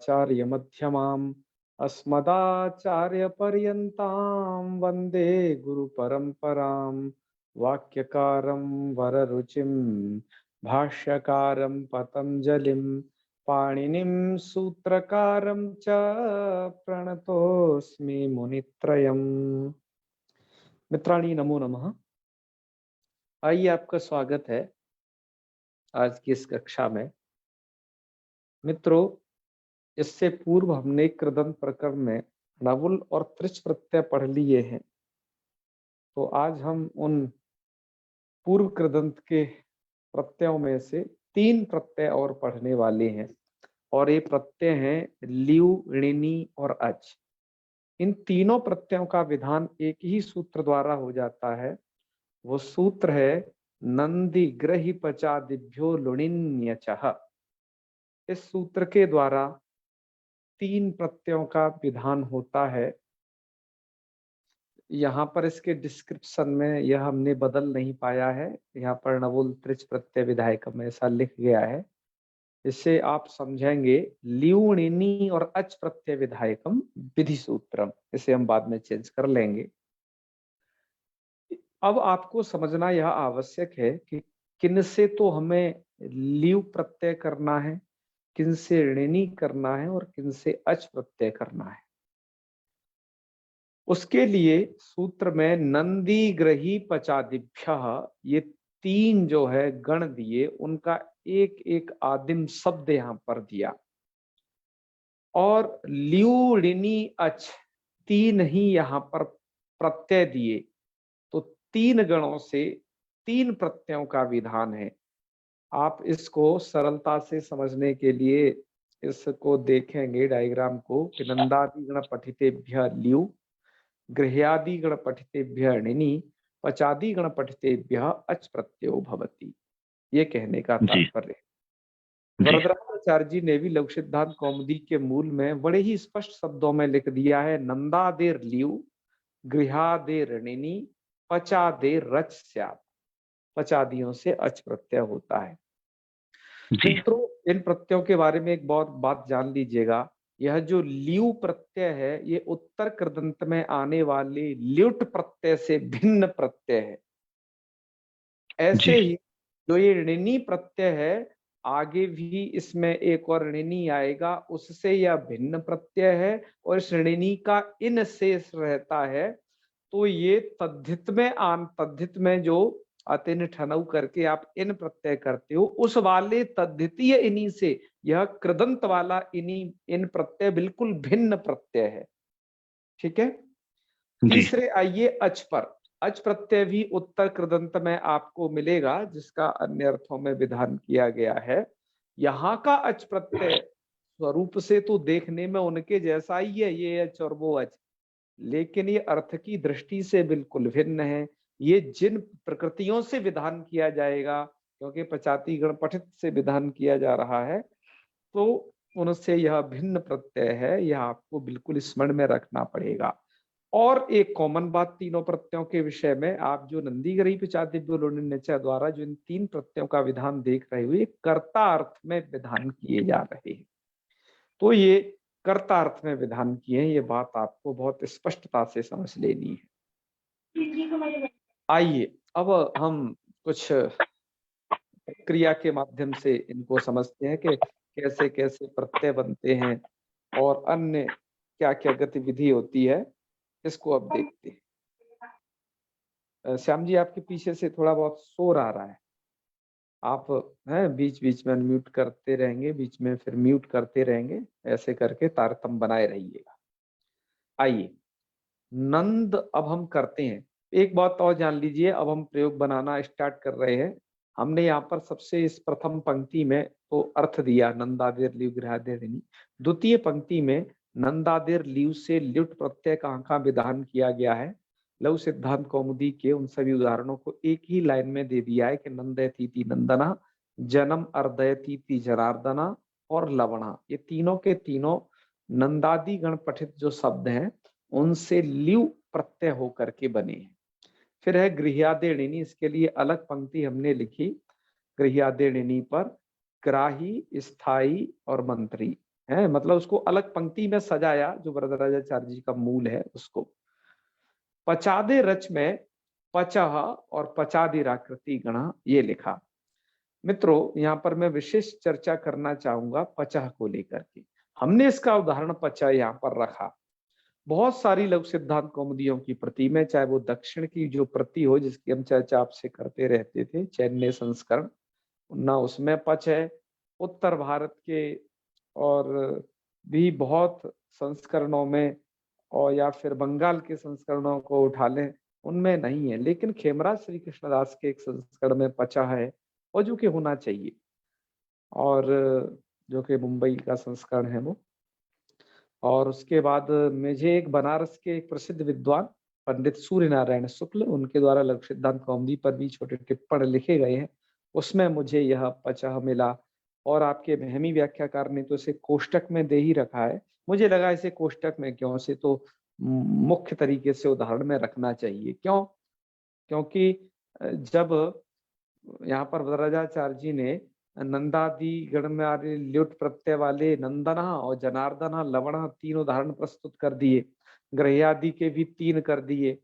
शंकराचार्य मध्यमाम् अस्मदाचार्य पर्यन्तां वंदे गुरु परंपरां। वाक्यकारं वररुचिं भाष्यकारं पतंजलिं पाणिनिं सूत्रकारं च प्रणतोऽस्मि मुनित्रयम्। मित्राणि नमो नमः। आइए, आपका स्वागत है आज की इस कक्षा में। मित्रों, इससे पूर्व हमने कृदंत प्रकरण में नवुल और त्रिच प्रत्यय पढ़ लिए हैं, तो आज हम उन पूर्व कृदंत के प्रत्ययों में से 3 प्रत्यय और पढ़ने वाले हैं, और ये प्रत्यय हैं ल्यू, ऋणी और अच। इन तीनों प्रत्ययों का विधान एक ही सूत्र द्वारा हो जाता है। वो सूत्र है नंदी ग्रही पचादिभ्यो लुणिन्यचः। इस सूत्र के द्वारा 3 प्रत्ययों का विधान होता है। यहाँ पर इसके डिस्क्रिप्शन में यह हमने बदल नहीं पाया है, यहाँ पर नवुल त्रिच प्रत्यय विधायकम ऐसा लिख गया है। इससे आप समझेंगे ल्यूणिनी और अच प्रत्यय विधायकम विधि सूत्रम, इसे हम बाद में चेंज कर लेंगे। अब आपको समझना यह आवश्यक है कि किन से तो हमें ल्यू प्रत्यय करना है, किन से ऋणी करना है और किन से अच प्रत्यय करना है। उसके लिए सूत्र में नंदी ग्रही पचादिभ्य, ये 3 जो है गण दिए, उनका एक एक आदिम शब्द यहां पर दिया, और ल्यू ऋणी अच 3 ही यहां पर प्रत्यय दिए। तो 3 गणों से 3 प्रत्ययों का विधान है। आप इसको सरलता से समझने के लिए इसको देखेंगे डायग्राम को कि नंदादि गण पठितेभ्य ल्यू, गृह्यादि गण पठितेभ्य ऋणी, पचादि गण पठितेभ्य अच प्रत्ययो भवति। ये कहने का तात्पर्य है। वरदराजाचार्य जी ने भी लघु सिद्धांत कौमुदी के मूल में बड़े ही स्पष्ट शब्दों में लिख दिया है, नंदादेर ल्यू, गृह्यादेर ऋणी, पचादेर रच स्यात्। पचादियों से अच प्रत्यय होता है। मित्रों, इन प्रत्ययों के बारे में एक बहुत बात जान लीजिएगा। यह जो ल्यू प्रत्यय है, ये उत्तर कृदंत में आने वाले ल्युट प्रत्यय से भिन्न प्रत्यय है। ऐसे ही जो ये ऋणी प्रत्यय है, आगे भी इसमें एक और ऋणी आएगा, उससे यह भिन्न प्रत्यय है, और इस ऋणी का इन शेष रहता है। तो ये तद्धित में जो अतिन ठनऊ करके आप इन प्रत्यय करते हो, उस वाले तद्धितीय इनी से यह कृदंत वाला इन प्रत्यय बिल्कुल भिन्न प्रत्यय है। ठीक है। तीसरे आइए अच पर। अच प्रत्यय भी उत्तर कृदंत में आपको मिलेगा, जिसका अन्य अर्थों में विधान किया गया है। यहाँ का अच प्रत्यय स्वरूप से तो देखने में उनके जैसा ही है, ये अच और वो अच, लेकिन ये अर्थ की दृष्टि से बिल्कुल भिन्न है। ये जिन प्रकृतियों से विधान किया जाएगा, क्योंकि पचाती गण पठित से विधान किया जा रहा है, तो उनसे यह भिन्न प्रत्यय है। यह आपको बिल्कुल स्मरण में रखना पड़ेगा। और एक कॉमन बात तीनों प्रत्ययों के विषय में, आप जो नंदी ग्रही पचादिभ्यो लुणिन्यच द्वारा जो इन 3 प्रत्ययों का विधान देख रहे हो, ये कर्ता अर्थ में विधान किए जा रहे हैं। तो ये कर्ता अर्थ में विधान किए हैं, ये बात आपको बहुत स्पष्टता से समझ लेनी है। आइए अब हम कुछ क्रिया के माध्यम से इनको समझते हैं कि कैसे कैसे प्रत्यय बनते हैं और अन्य क्या क्या गतिविधि होती है। इसको अब देखते हैं। श्याम जी, आपके पीछे से थोड़ा बहुत शोर आ रहा है। आप हैं बीच बीच में अनम्यूट करते रहेंगे, बीच में फिर म्यूट करते रहेंगे, ऐसे करके तारतम्य बनाए रहिएगा। आइए, नंद अब हम करते हैं। एक बात और जान लीजिए, अब हम प्रयोग बनाना स्टार्ट कर रहे हैं। हमने यहाँ पर सबसे इस प्रथम पंक्ति में तो अर्थ दिया नंदादेर ल्यू गृहादेर ऋणी। द्वितीय पंक्ति में नंदादेर ल्यू से ल्युट प्रत्यय का विधान किया गया है। लघु सिद्धांत कौमुदी के उन सभी उदाहरणों को एक ही लाइन में दे दिया है कि नंदयतीति नंदना, जन्म अर्दयतीति जनार्दना और लवणा, ये तीनों के तीनों नंदादि गण पठित जो शब्द हैं, उनसे ल्यू प्रत्यय होकर के बने हैं। फिर है गृह्यादे ऋणी। इसके लिए अलग पंक्ति हमने लिखी। गृह्यादे ऋणी पर ग्राही, स्थाई और मंत्री, है, मतलब उसको अलग पंक्ति में सजाया, जो वरदराजाचार्य जी का मूल है उसको। पचादे रच में पचह और पचादिराकृति गण, ये लिखा। मित्रों, यहाँ पर मैं विशेष चर्चा करना चाहूंगा पचह को लेकर के। हमने इसका उदाहरण पचह यहाँ पर रखा। बहुत सारी लघु सिद्धांत कौमुदियों की प्रति में, चाहे वो दक्षिण की जो प्रति हो जिसकी हम चर्चा आपसे करते रहते थे, चैन्य संस्करण, ना उसमें पच है। उत्तर भारत के और भी बहुत संस्करणों में, और या फिर बंगाल के संस्करणों को उठा लें, उनमें नहीं है। लेकिन खेमराज श्री कृष्णदास के एक संस्करण में पचा है, और जो कि होना चाहिए, और जो कि मुंबई का संस्करण है वो। और उसके बाद मुझे एक बनारस के एक प्रसिद्ध विद्वान पंडित सूर्य नारायण शुक्ल, उनके द्वारा लघु सिद्धांत कौमुदी पर भी छोटे टिप्पण लिखे गए हैं, उसमें मुझे यह पचह मिला। और आपके महमी व्याख्याकार ने तो इसे कोष्टक में दे ही रखा है। मुझे लगा इसे कोष्टक में क्यों, से तो मुख्य तरीके से उदाहरण में रखना चाहिए। क्यों? क्योंकि जब यहाँ पर वरदाचार्य जी ने नंदादि गण में आदि ल्युट प्रत्यय वाले नंदना और जनार्दना लवण तीन उदाहरण प्रस्तुत कर दिए, ग्रह्यादि के भी तीन कर दिए,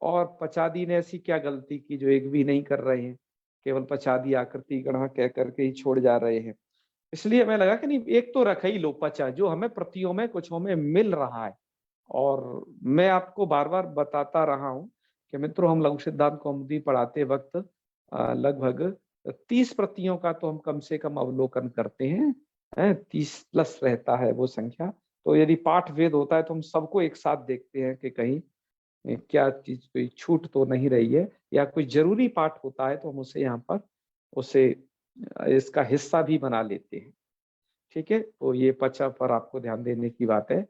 और पचादी ने ऐसी क्या गलती की जो एक भी नहीं कर रहे हैं, केवल पचादी आकृति गण कह करके ही छोड़ जा रहे हैं। इसलिए हमें लगा कि नहीं, एक तो रख ही लो पचा, जो हमें प्रतियों में कुछ में मिल रहा है। और मैं आपको बार बार बताता रहा हूं कि मित्रों, हम लघु सिद्धांत कौमुदी पढ़ाते वक्त लगभग 30 प्रतियों का तो हम कम से कम अवलोकन करते हैं, 30+ रहता है वो संख्या। तो यदि पाठ वेद होता है तो हम सबको एक साथ देखते हैं कि कहीं क्या चीज कोई छूट तो नहीं रही है, या कोई जरूरी पाठ होता है तो हम उसे यहाँ पर उसे इसका हिस्सा भी बना लेते हैं। ठीक है, तो ये पचा पर आपको ध्यान देने की बात है।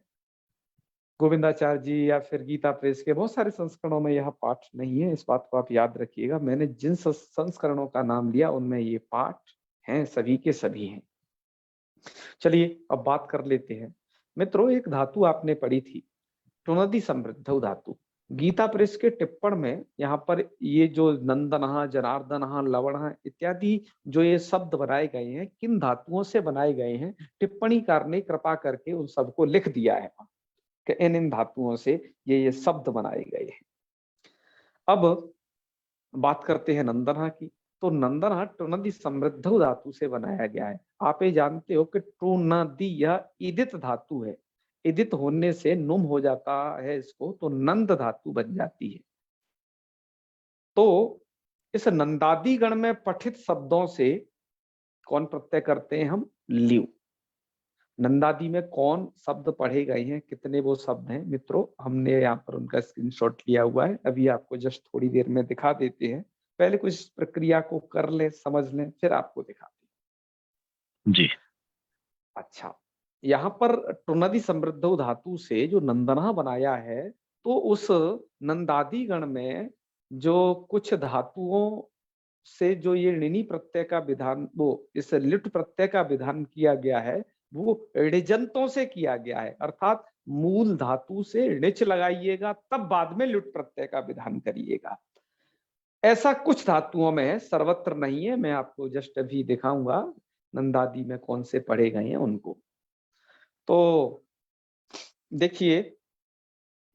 गोविंदाचार्य जी या फिर गीता प्रेस के बहुत सारे संस्करणों में यह पाठ नहीं है, इस बात को आप याद रखिएगा। मैंने जिन संस्करणों का नाम लिया उनमें ये पाठ हैं, सभी के सभी हैं। चलिए अब बात कर लेते हैं। मित्रों, एक धातु आपने पढ़ी थी, टुनदि समृद्ध धातु। गीता प्रेस के टिप्पण में यहाँ पर ये जो नंदन, जनार्दन, लवण इत्यादि जो ये शब्द बनाए गए हैं, किन धातुओं से बनाए गए हैं, टिप्पणीकार ने कृपा करके उन सबको लिख दिया है कि इन धातुओं से ये शब्द बनाए गए हैं। अब बात करते हैं नंदना की। तो नंदना टुनदि समृद्ध धातु से बनाया गया है। आप ये जानते हो कि टुनदि यह ईदित धातु है, ईदित होने से नुम हो जाता है इसको, तो नंद धातु बन जाती है। तो इस नंदादि गण में पठित शब्दों से कौन प्रत्यय करते हैं हम? ल्यू। नंदादि में कौन शब्द पढ़े गए हैं, कितने वो शब्द हैं मित्रों, हमने यहाँ पर उनका स्क्रीनशॉट लिया हुआ है, अभी आपको जस्ट थोड़ी देर में दिखा देते हैं। पहले कुछ इस प्रक्रिया को कर ले, समझ लें, फिर आपको दिखाते हैं जी। अच्छा, यहाँ पर टुनदि समृद्ध धातु से जो नंदना बनाया है, तो उस नंदादि गण में जो कुछ धातुओं से जो ये ऋणी प्रत्यय का विधान, वो इस लिट प्रत्यय का विधान किया गया है, वो ऋजंतों से किया गया है। अर्थात मूल धातु से ऋच लगाइएगा, तब बाद में लुट प्रत्यय का विधान करिएगा। ऐसा कुछ धातुओं में है, सर्वत्र नहीं है। मैं आपको जस्ट अभी दिखाऊंगा नंदादि में कौन से पढ़े गए हैं उनको। तो देखिए,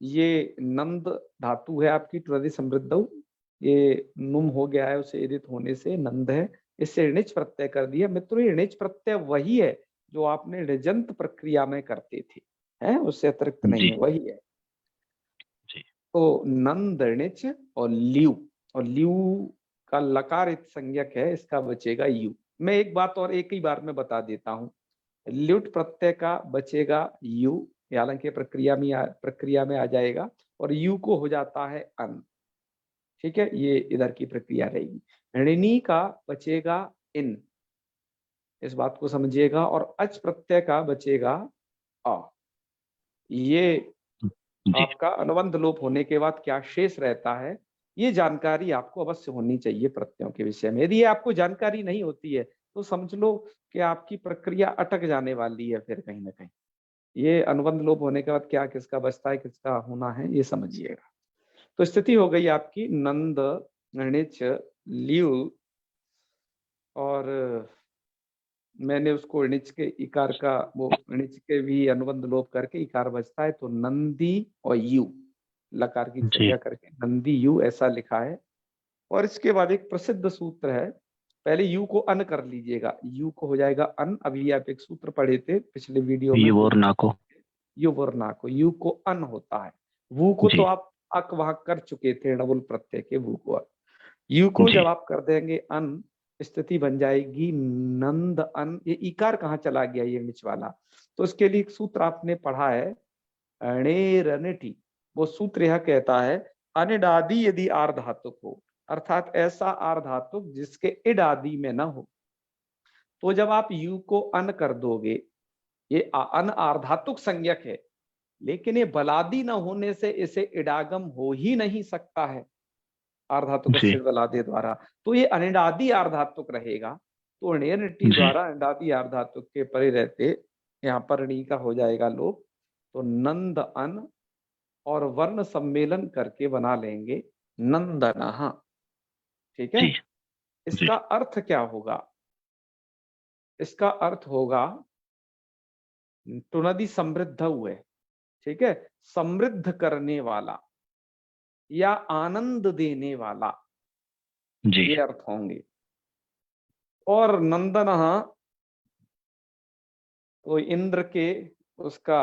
ये नंद धातु है आपकी टुनदि समृद्ध, ये नुम हो गया है उसे एदित होने से, नंद है, इससे ऋणिच प्रत्यय कर दिया। मित्रों, ये ऋणिच प्रत्यय वही है जो आपने ऋजंत प्रक्रिया में करते थे, हैं, उससे अतिरिक्त नहीं है, वही है। जी। तो नंद ऋणिच और ल्यू का लकारित संज्ञक है, इसका बचेगा यू। मैं एक बात और एक ही बार में बता देता हूं, ल्युट प्रत्यय का बचेगा यू, हालांकि प्रक्रिया में आ जाएगा, और यू को हो जाता है अन। ठीक है, ये इधर की प्रक्रिया रहेगी। ऋणी का बचेगा इन, इस बात को समझिएगा, और अच प्रत्यय का बचेगा अ। ये जी। आपका अनुबंध लोप होने के बाद क्या शेष रहता है, ये जानकारी आपको अवश्य होनी चाहिए प्रत्ययों के विषय में। यदि ये आपको जानकारी नहीं होती है तो समझ लो कि आपकी प्रक्रिया अटक जाने वाली है फिर कहीं ना कहीं। ये अनुबंध लोप होने के बाद क्या किसका बचता है, किसका होना है, ये समझिएगा। तो स्थिति हो गई आपकी नंद, ऋणिच, ल्यू और मैंने उसको णिच के इकार का वो णिच के भी अनुबंध लोप करके इकार बचता है, तो नंदी और यू लकार की जी संज्ञा करके नंदी यू ऐसा लिखा है। और इसके बाद एक प्रसिद्ध सूत्र है, पहले यू को अन कर लीजिएगा, यू को हो जाएगा अन। अभी आप एक सूत्र पढ़े थे पिछले वीडियो में, ये और ना को यू वर्ना को, यू को अन होता है, वू को जी तो आप अक वहां कर चुके थे डबल प्रत्यय के, वू को यू को जी जब आप कर देंगे अन, स्थिति बन जाएगी नंद अन। ये इकार कहाँ चला गया ये नीच वाला, तो इसके लिए एक सूत्र आपने पढ़ा है अणेरनटी। वो सूत्र यह कहता है अनिडादि यदि आर्धातुक हो, अर्थात ऐसा आर्धातुक जिसके इड आदि में न हो, तो जब आप यू को अन कर दोगे, ये अन आर्धातुक संज्ञक है, लेकिन ये बलादी न होने से इसे इडागम हो ही नहीं सकता है आर्धातुक जी से बलादे द्वारा, तो ये अनिडादि आर्धातुक रहेगा। तो अणेरटी जी द्वारा अनिडादि आर्धातुक के परे रहते यहाँ पर णी का हो जाएगा लोप, तो नंद अन और वर्ण सम्मेलन करके बना लेंगे नंदनः। ठीक है, जी जी इसका अर्थ क्या होगा, इसका अर्थ होगा टुनदि समृद्ध हुए, ठीक है, समृद्ध करने वाला या आनंद देने वाला, जी ये अर्थ होंगे। और नंदनः तो इंद्र के उसका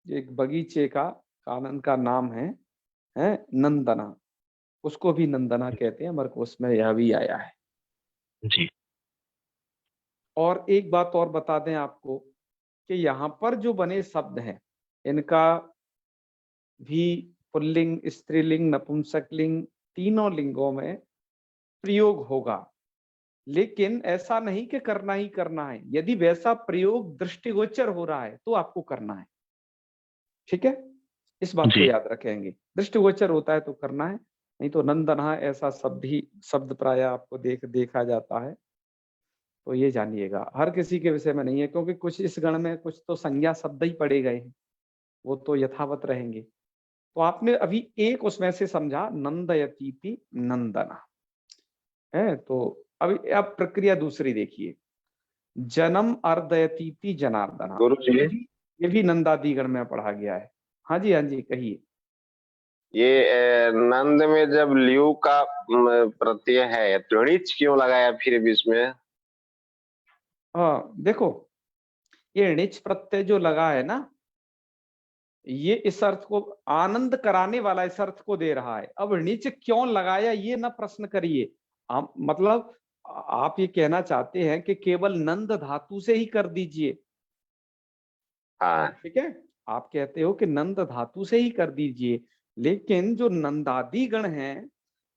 एक बगीचे का कानन का नाम है नंदना, उसको भी नंदना कहते हैं, मरकोस में यह भी आया है। जी और एक बात और बता दें आपको कि यहाँ पर जो बने शब्द हैं इनका भी पुल्लिंग, स्त्रीलिंग, नपुंसकलिंग तीनों लिंगों में प्रयोग होगा, लेकिन ऐसा नहीं कि करना ही करना है। यदि वैसा प्रयोग दृष्टिगोचर हो रहा है तो आपको करना है, ठीक है, इस बात को जी याद रखेंगे। दृष्टिगोचर होता है तो करना है, नहीं तो नंदना ऐसा शब्द प्राय आपको देखा जाता है। तो ये जानिएगा हर किसी के विषय में नहीं है, क्योंकि कुछ इस गण में कुछ तो संज्ञा शब्द ही पड़े गए हैं, वो तो यथावत रहेंगे। तो आपने अभी एक उसमें से समझा नंदयतीति नंदना है, तो अभी अब प्रक्रिया दूसरी देखिए, जन्म अर्दयतीति जनार्दना, गुरु जी, ये भी नंदादिगण में पढ़ा गया है। हाँ जी हाँ जी कहिए। ये नंद में जब ल्यू का प्रत्यय है तो णिच क्यों लगाया फिर बीच में? हाँ देखो, ये णिच प्रत्यय जो लगा है ना, ये इस अर्थ को आनंद कराने वाला इस अर्थ को दे रहा है। अब णिच क्यों लगाया ये ना प्रश्न करिए, आप मतलब आप ये कहना चाहते हैं कि केवल नंद धातु से ही कर दीजिए, हाँ ठीक है, आप कहते हो कि नंद धातु से ही कर दीजिए, लेकिन जो नंदादि गण हैं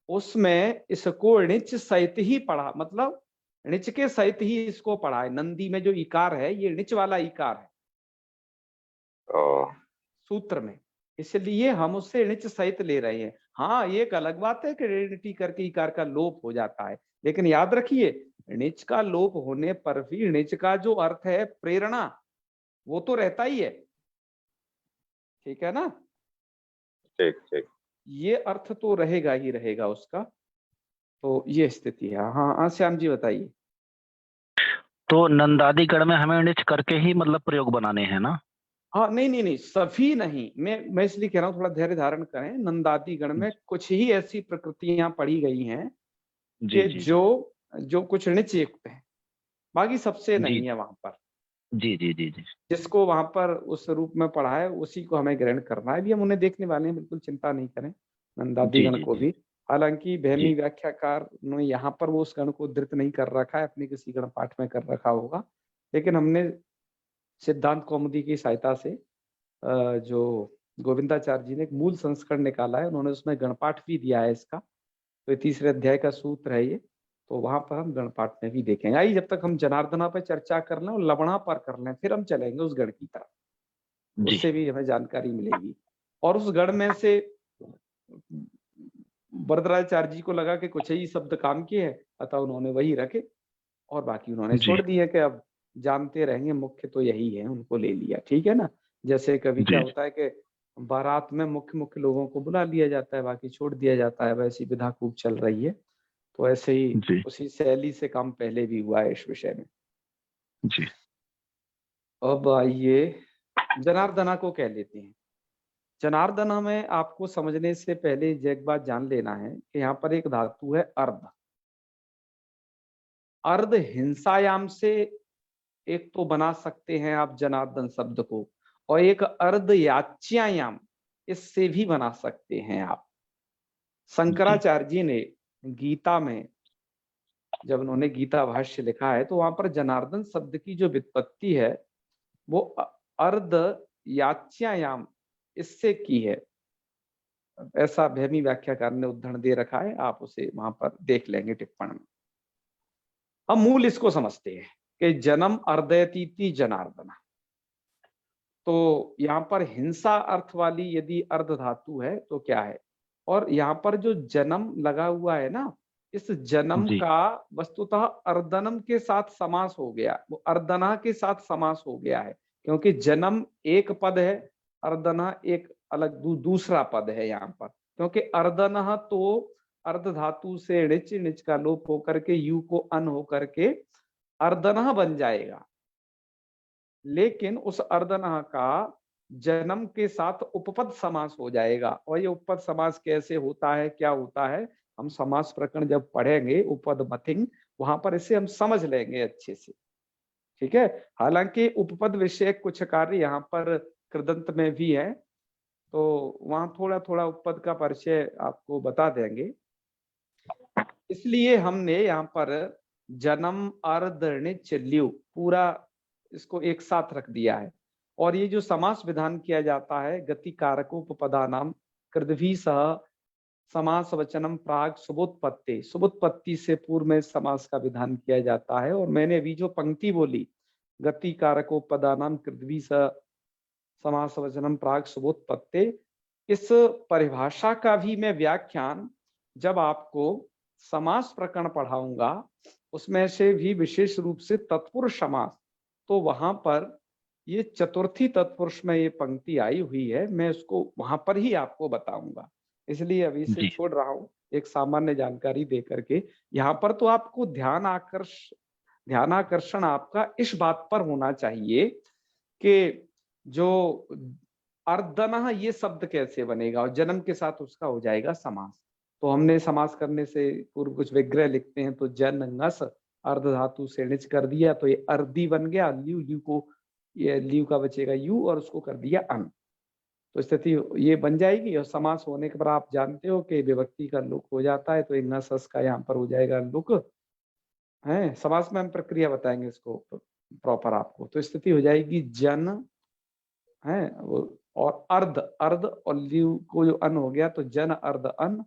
उसमें इसको णिच सहित ही पढ़ा, मतलब णिच के सहित ही इसको पढ़ा है। नंदी में जो इकार है ये णिच वाला इकार है ओ सूत्र में, इसलिए हम उससे णिच सहित ले रहे हैं। हाँ ये एक अलग बात है कि ऋणिटी करके इकार का लोप हो जाता है, लेकिन याद रखिए णिच का लोप होने पर भी णिच का जो अर्थ है प्रेरणा वो तो रहता ही है, ठीक है ना, ठीक ठीक। ये अर्थ तो रहेगा ही रहेगा उसका। तो ये स्थिति है। हाँ हाँ श्याम जी बताइए। तो नंदादी गण में हमें णिच करके ही मतलब प्रयोग बनाने हैं ना? हाँ नहीं नहीं नहीं सभी नहीं, मैं इसलिए कह रहा हूँ थोड़ा धैर्य धारण करें। नंदादि गण में कुछ ही ऐसी प्रकृतियां पड़ी गई हैं जी कि जी जो जो कुछ णिच युक्त है, बाकी सबसे जी नहीं है। वहां पर जी जी जी जी जिसको वहां पर उस रूप में पढ़ा है उसी को हमें ग्रहण करना है, भी हम उन्हें देखने वाले हैं, बिल्कुल चिंता नहीं करें नंदादि जी गण जी को जी भी। हालांकि जी बहमी व्याख्याकार ने यहाँ पर वो उस गण को उद्धृत नहीं कर रखा है, अपने किसी गण पाठ में कर रखा होगा, लेकिन हमने सिद्धांत कौमुदी की सहायता से जो गोविंदाचार्य जी ने एक मूल संस्करण निकाला है, उन्होंने उसमें गणपाठ भी दिया है इसका, तो ये तीसरे अध्याय का सूत्र है ये, तो वहां पर हम गणपाठ में भी देखेंगे। आइए जब तक हम जनार्दना पर चर्चा कर लें और लवणा पर कर लें, फिर हम चलेंगे उस गण की तरफ, जी उससे भी हमें जानकारी मिलेगी। और उस गण में से वरदराजाचार्य जी को लगा कि कुछ ही शब्द काम के हैं, अतः उन्होंने वही रखे और बाकी उन्होंने जी छोड़ दिए कि अब जानते रहेंगे, मुख्य तो यही है, उनको ले लिया, ठीक है ना। जैसे कभी क्या जी होता है कि बारात में मुख्य मुख्य लोगों को बुला लिया जाता है, बाकी छोड़ दिया जाता है, वैसी विधा खूब चल रही है। तो ऐसे ही जी उसी शैली से काम पहले भी हुआ है इस विषय में। जी अब आइए जनार्दना को कह लेते हैं। जनार्दना में आपको समझने से पहले एक बात जान लेना है कि यहाँ पर एक धातु है अर्ध। अर्ध हिंसायाम से एक तो बना सकते हैं आप जनार्दन शब्द को, और एक अर्ध याच्यायाम इससे भी बना सकते हैं आप। शंकराचार्य जी ने गीता में जब उन्होंने गीता भाष्य लिखा है तो वहां पर जनार्दन शब्द की जो व्युत्पत्ति है वो अर्ध याच्यायाम इससे की है। ऐसा भैमी व्याख्याकार ने उद्धरण दे रखा है, आप उसे वहां पर देख लेंगे टिप्पण में। हम मूल इसको समझते हैं कि जन्म अर्धयतीति जनार्दना। तो यहाँ पर हिंसा अर्थ वाली यदि अर्ध धातु है तो क्या है, और यहाँ पर जो जन्म लगा हुआ है ना, इस जन्म जी का वस्तुतः अर्दनम के साथ समास हो गया, वो अर्दना के साथ समास हो गया है, क्योंकि जन्म एक पद है, अर्दना एक अलग दूसरा पद है यहाँ पर। क्योंकि अर्दना तो अर्ध धातु से ऋच, ऋच का लोप होकर के यू को अन होकर के अर्दना बन जाएगा, लेकिन उस अर्दना का जन्म के साथ उपपद समास हो जाएगा। और ये उपपद समास कैसे होता है, क्या होता है, हम समास प्रकरण जब पढ़ेंगे उपपद मथिंग, वहां पर इसे हम समझ लेंगे अच्छे से। ठीक है, हालांकि उपपद विषय कुछ कार्य यहाँ पर कृदंत में भी है, तो वहां थोड़ा थोड़ा उपपद का परिचय आपको बता देंगे। इसलिए हमने यहाँ पर जन्म अर्ध णिच ल्यू पूरा इसको एक साथ रख दिया है। और ये जो समास विधान किया जाता है गति कारकोपपदानाम कृद्भि सह समास वचनम प्राग सुबोत्पत्ति, सुबोत्पत्ति से पूर्व में समास का विधान किया जाता है। और मैंने अभी जो पंक्ति बोली गति कारकोपदानाम कृद्भि सह समास वचनम प्राग सुबोत्पत्ति, इस परिभाषा का भी मैं व्याख्यान जब आपको समास प्रकरण पढ़ाऊंगा उसमें से भी विशेष रूप से तत्पुरुष समास, तो वहां पर ये चतुर्थी तत्पुरुष में ये पंक्ति आई हुई है, मैं उसको वहां पर ही आपको बताऊंगा, इसलिए अभी से जी छोड़ रहा हूं एक सामान्य जानकारी दे करके। यहाँ पर तो आपको ध्यानाकर्षण आपका इस बात पर होना चाहिए कि जो अर्दना ये शब्द कैसे बनेगा और जन्म के साथ उसका हो जाएगा समास। तो हमने समास करने से पूर्व कुछ विग्रह लिखते हैं, तो जन ngस अर्ध धातु से णिच कर दिया तो ये अर्दी बन गया, ल्यू, ल्यू को ये ल्यू का बचेगा यू और उसको कर दिया अन, तो स्थिति ये बन जाएगी। और समास होने के बाद आप जानते हो कि विभक्ति का लुक हो जाता है, तो एक ngस का यहाँ पर हो जाएगा लुक है। समास में हम प्रक्रिया बताएंगे इसको प्रॉपर आपको, तो स्थिति हो जाएगी जन है और अर्ध, अर्ध और ल्यू को जो अन हो गया तो जन अर्ध अन,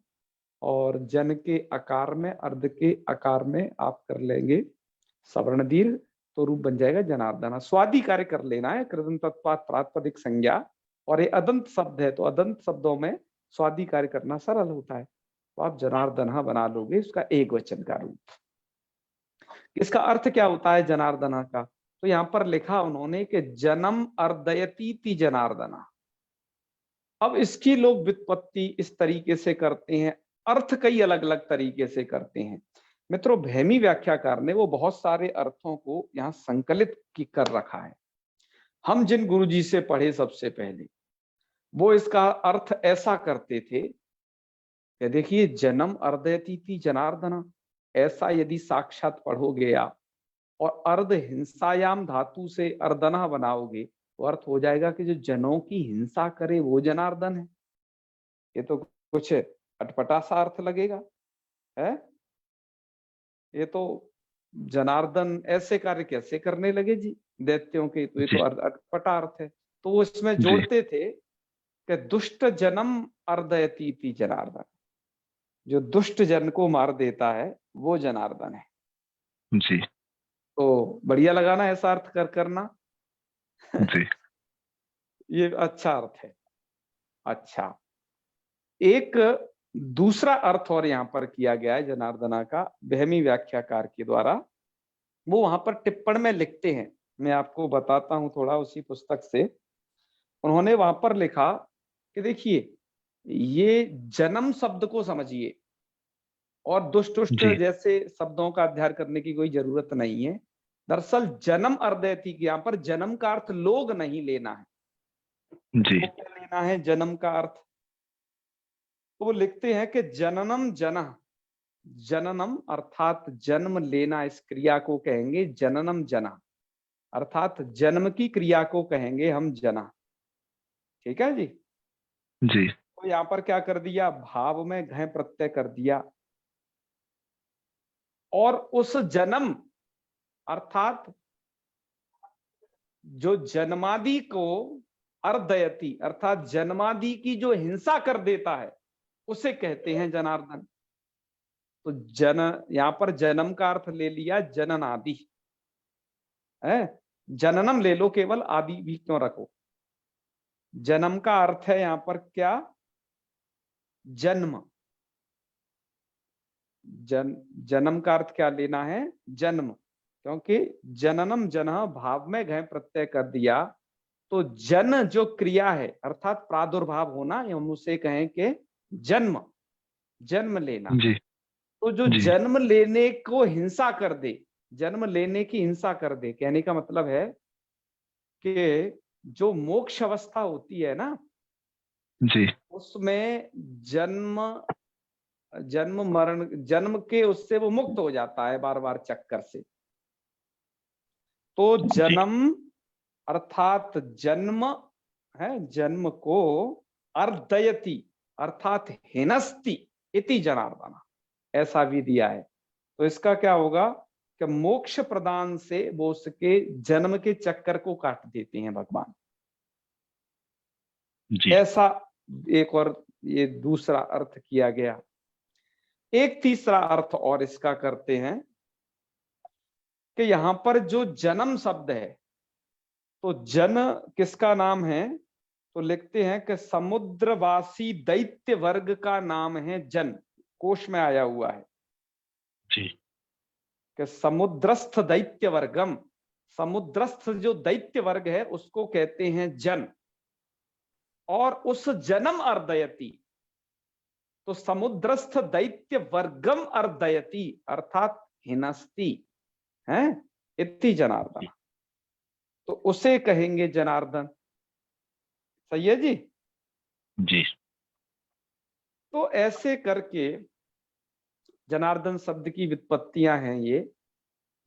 और जन के आकार में अर्ध के आकार में आप कर लेंगे सवर्ण दीर्घ, तो रूप बन जाएगा जनार्दना। स्वादि कार्य कर लेना है, कृदंत तत्पात प्रातिपदिक संज्ञा, और ये अदंत शब्द है तो अदंत शब्दों में स्वादि कार्य करना सरल होता है, तो आप जनार्दना बना लोगे उसका एक वचन का रूप। इसका अर्थ क्या होता है जनार्दना का, तो यहाँ पर लिखा उन्होंने कि जन्म अर्दयतीति जनार्दना। अब इसकी लोग व्युत्पत्ति इस तरीके से करते हैं, अर्थ कई अलग अलग तरीके से करते हैं। मित्रों, भैमी व्याख्याकार ने वो बहुत सारे अर्थों को यहाँ संकलित कर रखा है। हम जिन गुरुजी से पढ़े सबसे पहले वो इसका अर्थ ऐसा करते थे कि देखिए जन्म अर्धयतीति जनार्दना, ऐसा यदि साक्षात पढ़ोगे आप और अर्ध हिंसायाम धातु से अर्दना बनाओगे तो अर्थ हो जाएगा कि जो जनों की हिंसा करे वो जनार्दन है। ये तो कुछ अटपटा सा अर्थ लगेगा है, ये तो जनार्दन ऐसे कार्य कैसे करने लगे जी दैत्यों के, तो ये तो अटपटा अर्थ है। तो वो इसमें जोड़ते थे कि दुष्ट जन्म अर्धयतीति जनार्दन, जो दुष्ट जन को मार देता है वो जनार्दन है जी। तो बढ़िया लगा ना ऐसा अर्थ करना जी ये अच्छा अर्थ है। अच्छा, एक दूसरा अर्थ और यहाँ पर किया गया है जनार्दना का भैमी व्याख्याकार के द्वारा, वो वहां पर टिप्पण में लिखते हैं, मैं आपको बताता हूं थोड़ा उसी पुस्तक से। उन्होंने वहां पर लिखा कि देखिए ये जन्म शब्द को समझिए और दुष्ट जैसे शब्दों का अध्ययन करने की कोई जरूरत नहीं है। दरअसल जन्म अर्धयति की यहाँ पर जन्म का अर्थ लोग नहीं लेना है। जी तो क्या लेना है जन्म का अर्थ? तो वो लिखते हैं कि जननम जनः, जननम अर्थात जन्म लेना, इस क्रिया को कहेंगे जननम जनः, अर्थात जन्म की क्रिया को कहेंगे हम जना। ठीक है जी। जी तो यहाँ पर क्या कर दिया, भाव में घय प्रत्यय कर दिया, और उस जन्म अर्थात जो जन्मादि को अर्दयति अर्थात जन्मादि की जो हिंसा कर देता है उसे कहते हैं जनार्दन। तो जन यहां पर जन्म का अर्थ ले लिया जनन आदि है, जननम ले लो, केवल आदि भी क्यों रखो। जन्म का अर्थ है यहां पर क्या, जन्म। जन्म का अर्थ क्या लेना है, जन्म, क्योंकि जननम जनः भाव में घय प्रत्यय कर दिया, तो जन जो क्रिया है अर्थात प्रादुर्भाव होना, हम उसे कहें कि जन्म, जन्म लेना। जी तो जो जी जन्म लेने को हिंसा कर दे, जन्म लेने की हिंसा कर दे, कहने का मतलब है कि जो मोक्ष अवस्था होती है ना, जी उसमें जन्म जन्म मरण, जन्म के उससे वो मुक्त हो जाता है बार बार चक्कर से। तो जी जन्म अर्थात जन्म है, जन्म को अर्दयति अर्थात हिनस्ति इति जनार्दन, ऐसा भी दिया है। तो इसका क्या होगा कि मोक्ष प्रदान से वो उसके जन्म के चक्कर को काट देते हैं भगवान। जी ऐसा एक और ये दूसरा अर्थ किया गया। एक तीसरा अर्थ और इसका करते हैं कि यहां पर जो जन्म शब्द है, तो जन किसका नाम है, तो लिखते हैं कि समुद्रवासी दैत्य वर्ग का नाम है जन, कोश में आया हुआ है जी कि समुद्रस्थ दैत्य वर्गम, समुद्रस्थ जो दैत्य वर्ग है उसको कहते हैं जन। और उस जन्म अर्दयति, तो समुद्रस्थ दैत्य वर्गम अर्दयति अर्थात हिनस्ति है इति जनार्दन, तो उसे कहेंगे जनार्दन। सही है जी। जी तो ऐसे करके जनार्दन शब्द की व्युत्पत्तियां हैं ये।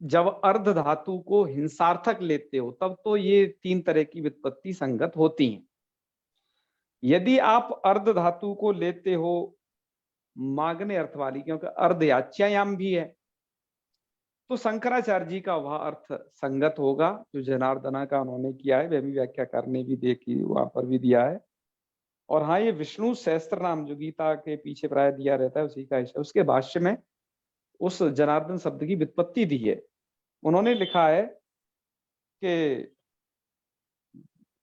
जब अर्ध धातु को हिंसार्थक लेते हो तब तो ये तीन तरह की व्युत्पत्ति संगत होती हैं। यदि आप अर्ध धातु को लेते हो मागने अर्थ वाली, क्योंकि अर्ध याच्यायाम भी है, तो शंकराचार्य जी का वह अर्थ संगत होगा जो जनार्दना का उन्होंने किया है, वह भी व्याख्याकार ने भी देखी, वहां पर भी दिया है। और हाँ, ये विष्णु सहस्त्र नाम जो गीता के पीछे प्राय दिया रहता है उसी का है, उसके भाष्य में उस जनार्दन शब्द की व्युत्पत्ति दी है। उन्होंने लिखा है कि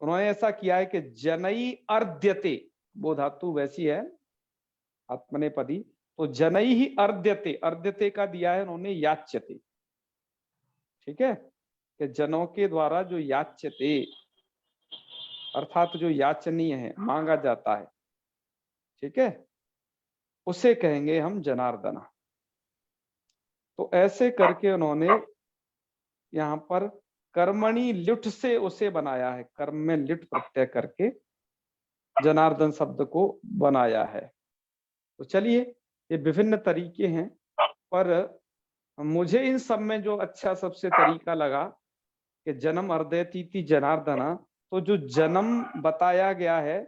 उन्होंने ऐसा किया है कि जनई अर्ध्यते, वो धातु वैसी है आत्मनेपदी, तो जनई ही अर्ध्यते, अर्ध्यते का दिया है उन्होंने याच्यते। ठीक है, कि जनों के द्वारा जो याच्यते अर्थात जो याचनीय है, मांगा जाता है, ठीक है, उसे कहेंगे हम जनार्दना। तो ऐसे करके उन्होंने यहाँ पर कर्मणि लिट से उसे बनाया है, कर्म में लिट प्रत्यय करके जनार्दन शब्द को बनाया है। तो चलिए, ये विभिन्न तरीके हैं, पर मुझे इन सब में जो अच्छा सबसे तरीका लगा कि जन्म अर्दयति जनार्दना, तो जो जन्म बताया गया है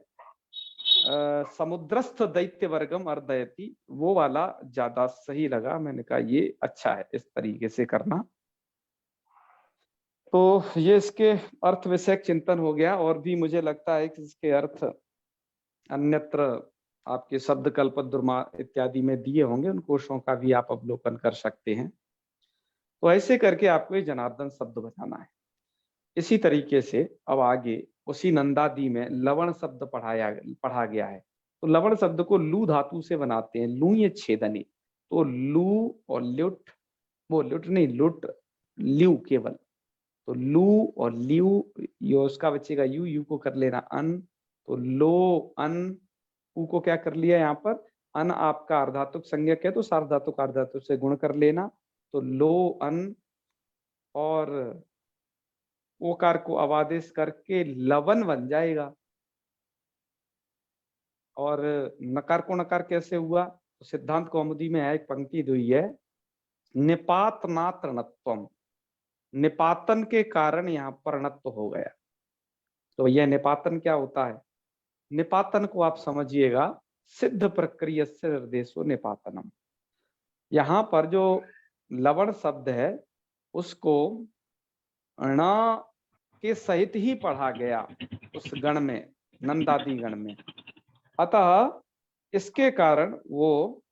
समुद्रस्थ दैत्य वर्गम अर्दयति, वो वाला ज्यादा सही लगा। मैंने कहा ये अच्छा है इस तरीके से करना। तो ये इसके अर्थ विषयक चिंतन हो गया, और भी मुझे लगता है कि इसके अर्थ अन्यत्र आपके शब्द कल्प दुर्मा इत्यादि में दिए होंगे, उन कोशों का भी आप अवलोकन कर सकते हैं। तो ऐसे करके आपको ये जनार्दन शब्द बताना है। इसी तरीके से अब आगे उसी नंदादि में लवण शब्द पढ़ा गया है। तो लवण शब्द को लू धातु से बनाते हैं, लू ये छेदने, तो लू और लुट, वो लुट नहीं लुट, ल्यू केवल, तो लू और ल्यू, यो उसका बचेगा यू, यू को कर लेना अन, तो लो अन, ऊ को क्या कर लिया यहाँ पर, अन आपका अर्धातुक संज्ञक है तो सार्वधातुक अर्धातुक से गुण कर लेना, तो लो अन और ओकार को अवादेश करके लवन बन जाएगा। और नकार को नकार कैसे हुआ? तो सिद्धांत कौमुदी में है, एक पंक्ति दी है, निपातनात् णत्वम, निपातन के कारण यहाँ पर णत्व हो गया। तो यह निपातन क्या होता है? निपातन को आप समझिएगा, सिद्ध प्रक्रिया से निर्देशो निपातनम। यहाँ पर जो लवण शब्द है उसको ण के सहित ही पढ़ा गया उस गण में, नंदादि गण में। अतः इसके कारण वो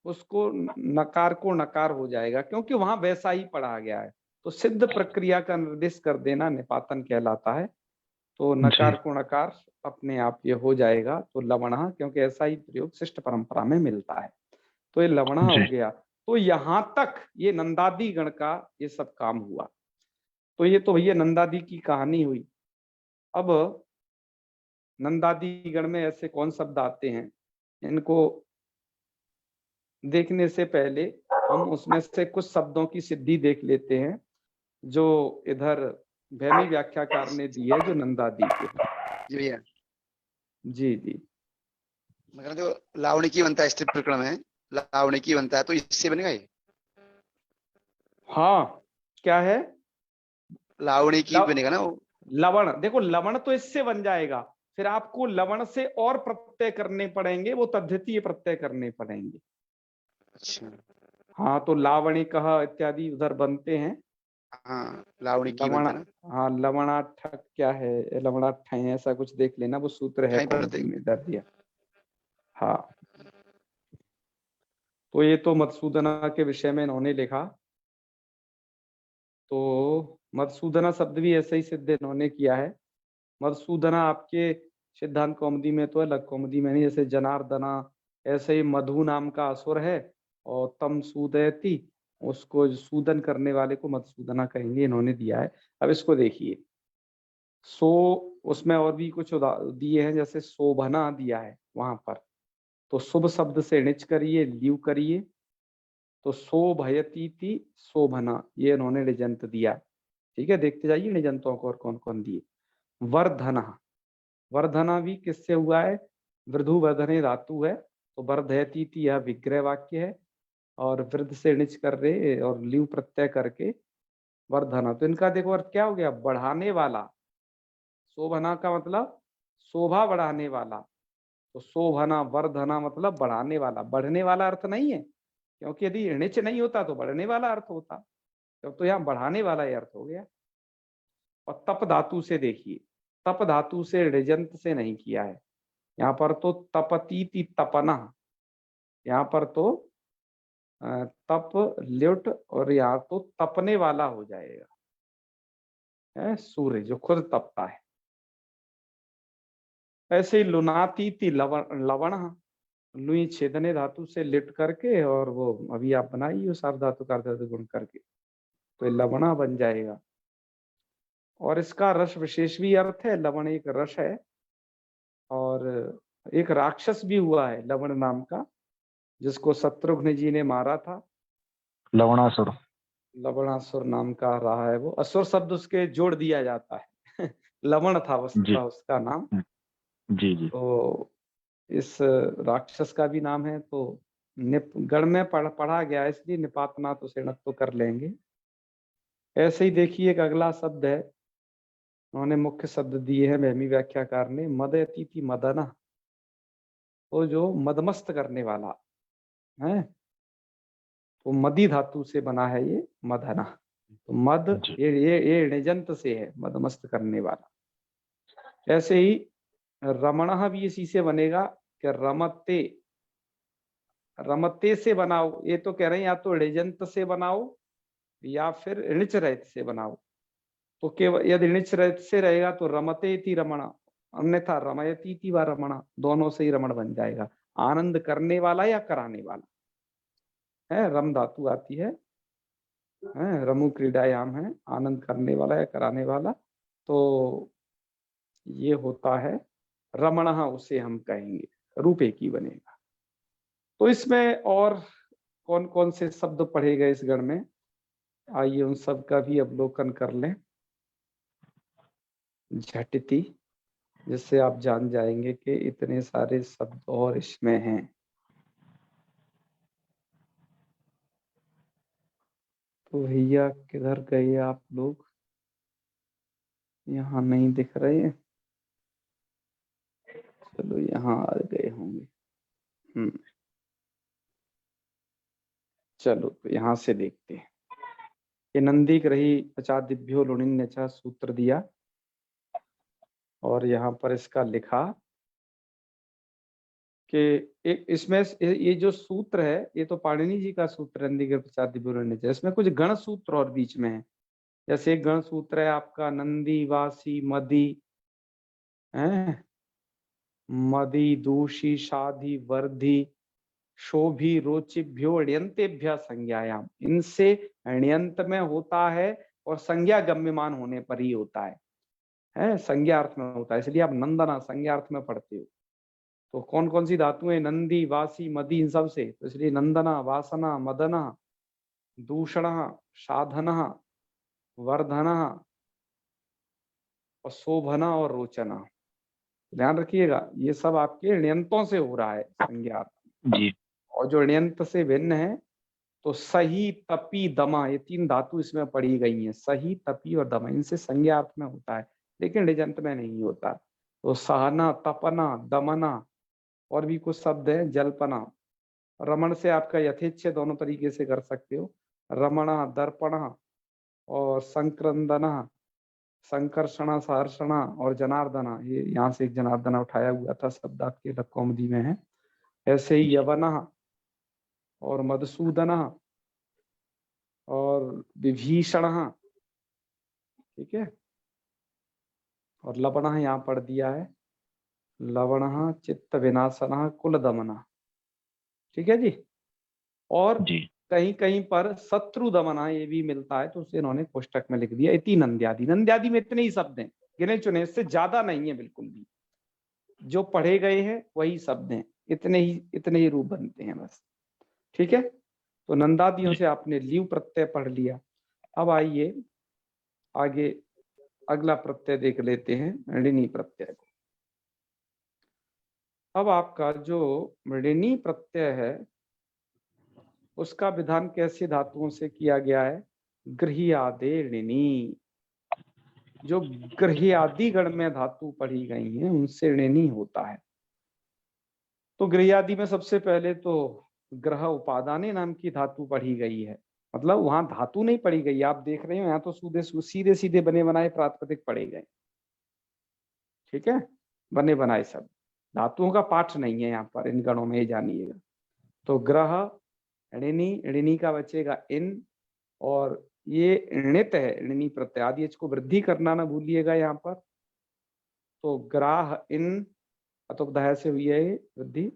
उसको नकार को नकार हो जाएगा, क्योंकि वहां वैसा ही पढ़ा गया है। तो सिद्ध प्रक्रिया का निर्देश कर देना निपातन कहलाता है। तो नकार को नकार अपने आप ये हो जाएगा, तो लवणा, क्योंकि ऐसा ही प्रयोग शिष्ट परंपरा में मिलता है। तो ये लवणा हो गया। तो यहां तक ये नंदादि गण का ये सब काम हुआ। तो ये तो भैया नंदादि की कहानी हुई। अब नंदादि गण में ऐसे कौन शब्द आते हैं, इनको देखने से पहले हम उसमें से कुछ शब्दों की सिद्धि देख लेते हैं जो इधर भैमी व्याख्याकार ने दी है, जो नंदादि के। जी भैया, जी जी, मगर जो लावणिकी बनता है, स्त्री प्रकरण में लावणिकी बनता है, तो इससे बनेगा ये? हाँ, क्या है? लावणिकी बनेगा ना वो? लवण, देखो लवण तो इससे बन जाएगा, फिर आपको लवण से और प्रत्यय करने पड़ेंगे, वो तद्धितीय प्रत्यय करने पड़ेंगे। अच्छा, हाँ, तो लावणिकः इत्यादि उधर बनते हैं। हाँ, लावणिकी बनता है ना। हाँ, लवणाठक क्या है, लवणाठ ऐसा कुछ देख लेना, वो सूत्र है कहीं पर कौमुदी में दर दिया। हाँ, तो ये तो मधुसूदना के विषय में इन्होंने लिखा। तो मधुसूदना शब्द भी ऐसे ही सिद्ध इन्होंने किया है। मधुसूदना आपके सिद्धांत कौमुदी में तो है, लघु कौमुदी में नहीं। जैसे जनार्दना, ऐसे ही मधु नाम का असुर है, और तम सूदयति, उसको सूदन करने वाले को मधुसूदना कहेंगे, इन्होंने दिया है। अब इसको देखिए, सो उसमें और भी कुछ दिए हैं, जैसे शोभना दिया है वहां पर, तो शुभ शब्द से णिच करिए, ल्यू करिए, तो शोभयती थी शोभना, ये इन्होंने निजंत दिया। ठीक है, देखते जाइए निजंतों को और कौन कौन दिए। वर्धना, वर्धना भी किससे हुआ है? वृद्धु वर्धने धातु है, तो वर्धयती थी, यह विग्रह वाक्य है, और वृद्ध से णिच कर रहे और ल्यू प्रत्यय करके वर्धना। तो इनका देखो अर्थ क्या हो गया? बढ़ाने वाला। शोभना का मतलब शोभा बढ़ाने वाला, तो शोभना वर्धना मतलब बढ़ाने वाला। बढ़ने वाला अर्थ नहीं है, क्योंकि यदि णिच नहीं होता तो बढ़ने वाला अर्थ होता, तो यहाँ बढ़ाने वाला ही अर्थ हो गया। और तप धातु से देखिए, तप धातु से ऋजंत से नहीं किया है यहाँ पर, तो तपतीति तपना, यहाँ पर तो तप ल्युट, और यहाँ तो तपने वाला हो जाएगा, है सूर्य जो खुद तपता है। ऐसे ही लुनातीति लवण, लुई छेदने धातु से लिट करके, और वो अभी आप बनाइए सार्ध धातु का गुण करके, तो लवणा बन जाएगा। और इसका रस विशेष भी अर्थ है, लवण एक रस है, और एक राक्षस भी हुआ है लवण नाम का, जिसको शत्रुघ्न जी ने मारा था। लवणासुर, लवणासुर नाम का रहा है वो, असुर शब्द उसके जोड़ दिया जाता है लवण था उसका नाम। जी जी। तो इस राक्षस का भी नाम है, तो गण में पढ़ा गया, इसलिए निपातना तो सेणक तो कर लेंगे। ऐसे ही देखिए एक अगला शब्द है, उन्होंने मुख्य शब्द दिए हैं भैमी व्याख्याकार ने, मदयति मदना, तो जो मदमस्त करने वाला है, तो मदी धातु से बना है ये मदना। तो मद ये णिजंत से है, मदमस्त करने वाला। ऐसे ही रमण भी इसी से बनेगा कि रमते, रमते से बनाओ, ये तो कह रहे हैं या तो ऋजंत से बनाओ या फिर ऋच रहित से बनाओ। तो केवल यदि ऋच रहित से रहेगा तो रमते थी रमणा, अन्यथा रमयती थी व रमणा, दोनों से ही रमण बन जाएगा। आनंद करने वाला या कराने वाला है, रम धातु आती है, रमु क्रीडायाम है, आनंद करने वाला या कराने वाला, तो ये होता है रमण, उसे हम कहेंगे, रूपे की बनेगा। तो इसमें और कौन कौन से शब्द पढ़े गए इस गण में? आइए उन सब का भी अवलोकन कर लें झटिति, जिससे आप जान जाएंगे कि इतने सारे शब्द और इसमें हैं। तो भैया किधर गए आप लोग? यहाँ नहीं दिख रहे हैं, चलो यहाँ आ गए होंगे। चलो तो यहाँ से देखते हैं। ये नंदी ग्रही पचादिभ्यो लुणिन्य च सूत्र दिया, और यहाँ पर इसका लिखा कि इसमें ये जो सूत्र है ये तो पाणिनि जी का सूत्र है, नंदी ग्रही पचादिभ्यो लुणिन्य च। इसमें कुछ गण सूत्र और बीच में है। जैसे एक गण सूत्र है आपका नंदी वासी मदी है, मदी दूषी शादी वर्धी शोभी रोचिभ्यो अण्यंतेभ्य संज्ञायाम। इनसे अण्यंत में होता है और संज्ञा गम्यमान होने पर ही होता है संज्ञा अर्थ में होता है, इसलिए आप नंदना संज्ञा अर्थ में पढ़ते हो। तो कौन कौन सी धातुएं? नंदी वासी मदी, इन सब से, तो इसलिए नंदना वासना मदना दूषण साधन वर्धन और शोभना और रोचना। ध्यान रखिएगा ये सब आपके ऋण्यंतों से हो रहा है संज्ञा जी। और जो ऋण्यंत से भिन्न है तो सही तपी दमा, ये तीन धातु इसमें पड़ी गई हैं। सही तपी और दमा, इनसे संज्ञा अर्थ में होता है लेकिन ऋजंत में नहीं होता। तो सहना तपना दमना और भी कुछ शब्द है, जल्पना। रमण से आपका यथेच्छ दोनों तरीके से कर सकते हो, रमणा दर्पणा और संक्रंदना संकर्षणा सहर्षणा और जनार्दना। ये यहाँ से एक जनार्दना उठाया हुआ था शब्द आपके कौमुदी में है। ऐसे ही यवना और मधुसूदना और विभीषण, ठीक है। और लवण यहाँ पढ़ दिया है, लवण चित्त विनाशना कुल दमना, ठीक है जी। और जी। कहीं कहीं पर शत्रु दमना ये भी मिलता है, तो उसे इन्होंने कोष्टक में लिख दिया। इति नंद्यादि, नंद्यादि में इतने ही शब्द हैं, गिने चुने, इससे ज्यादा नहीं है बिल्कुल भी। जो पढ़े गए हैं वही शब्द हैं, इतने ही रूप बनते हैं बस, ठीक है। तो नंदादियों से आपने ल्यू प्रत्यय पढ़ लिया। अब आइए आगे अगला प्रत्यय देख लेते हैं, ऋणी प्रत्यय को। अब आपका जो ऋणी प्रत्यय है उसका विधान कैसे धातुओं से किया गया है? गृह्यादे ऋणी। जो गृह्यादि गण में धातु पढ़ी गई हैं उनसे ऋणी होता है। तो गृह्यादि में सबसे पहले तो ग्रह उपादाने नाम की धातु पढ़ी गई है, मतलब वहां धातु नहीं पढ़ी गई। आप देख रहे हो यहाँ तो सीधे सीधे बने बनाए प्रातिपदिक पढ़े गए, ठीक है, बने बनाए सब, धातुओं का पाठ नहीं है यहाँ पर इन गणों में, ये जानिएगा। तो ग्रह ऋणी, ऋणी का बचेगा इन, और ये ऋणित है ऋणी प्रत्यय, आदि एच को वृद्धि करना ना भूलिएगा यहाँ पर। तो ग्राह इन अतुपधाय से हुई है वृद्धि,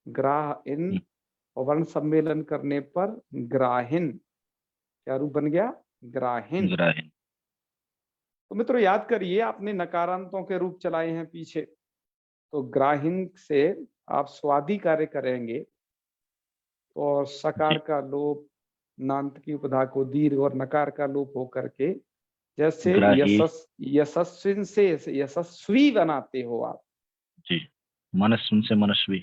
ग्राह इन, और वर्ण सम्मेलन करने पर ग्राहिन, क्या रूप बन गया? ग्राहिन। तो मित्रों याद करिए, आपने नकारांतों के रूप चलाए हैं पीछे, तो ग्राहिन से आप स्वादि कार्य करेंगे और सकार का लोप, नांत की उपधा को दीर्घ और नकार का लोप होकर के जैसे यशस्विन से यशस्वी बनाते हो आप जी, मनस्विन से मनस्वी,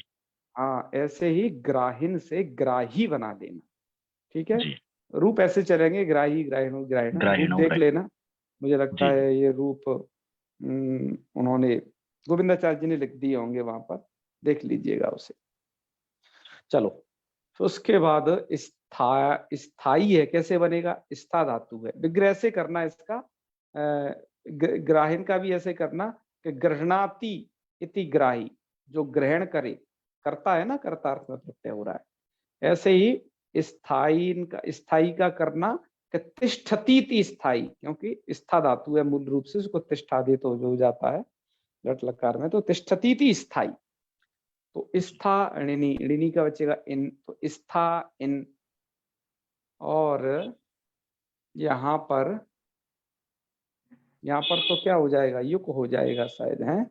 हाँ, ऐसे ही ग्राहिन से ग्राही बना देना, ठीक है। जी। रूप ऐसे चलेंगे, ग्राही ग्राहिणो ग्राहिणा, रूप देख लेना। मुझे लगता है ये रूप उन्होंने गोविंदाचार्य जी ने लिख दिए होंगे वहां पर, देख लीजिएगा उसे। चलो, तो उसके बाद स्थाई है, कैसे बनेगा? स्था धातु है, विग्रह से करना इसका। ग्राहिन का भी ऐसे करना कि गृह्णाति इति ग्राही, जो ग्रहण करे, करता है ना, कर्तार्थ में प्रत्यय हो रहा है। ऐसे ही स्थाई का करना कि तिष्ठती स्थाई, क्योंकि स्था धातु है मूल रूप से, उसको तिष्ठा दे तो जो हो जाता है लट लकार में, तो तिष्ठती स्थाई। तो स्था ऋणी, ऋणी का बचेगा इन, तो स्था इन। और यहाँ पर तो क्या हो जाएगा? युक हो जाएगा शायद, है,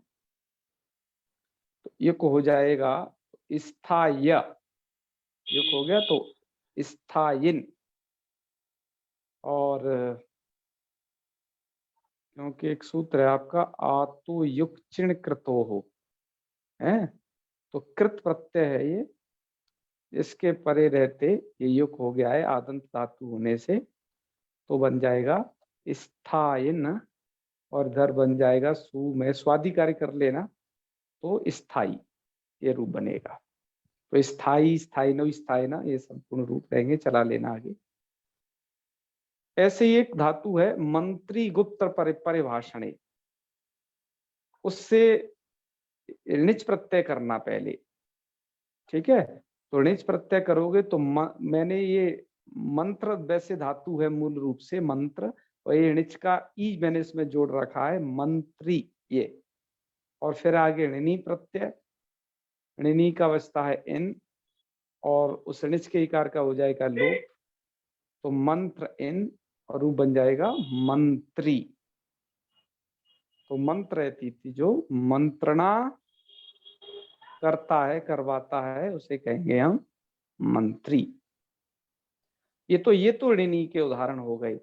तो युक हो जाएगा स्थाय, युक हो गया तो स्थायिन। और क्योंकि एक सूत्र है आपका आतु युक्त चिण कृतो हो, है तो कृत प्रत्यय है ये, इसके परे रहते ये युग हो गया है आदंत धातु होने से, तो बन जाएगा स्थायिन, और इधर बन जाएगा सु में स्वादिकारी कर लेना तो स्थाई, ये रूप बनेगा। तो स्थाई, स्थाई नो, स्थाई ना, ये संपूर्ण रूप रहेंगे, चला लेना आगे। ऐसे ही एक धातु है मंत्री गुप्त परिभाषणे, उससे निच प्रत्यय करना पहले, ठीक है। तो निच प्रत्यय करोगे तो मैंने ये मंत्र वैसे धातु है मूल रूप से मंत्र, और ये निच का ई मैंने इसमें जोड़ रखा है मंत्री ये, और फिर आगे ऋणी प्रत्यय, ऋणी का अवस्था है इन, और उस निच के इकार का हो जाएगा लोप, तो मंत्र इन, और रूप बन जाएगा मंत्री। तो मंत्र रहती थी जो मंत्रणा करता है, करवाता है, उसे कहेंगे हम मंत्री। ये तो ऋणी के उदाहरण हो गए,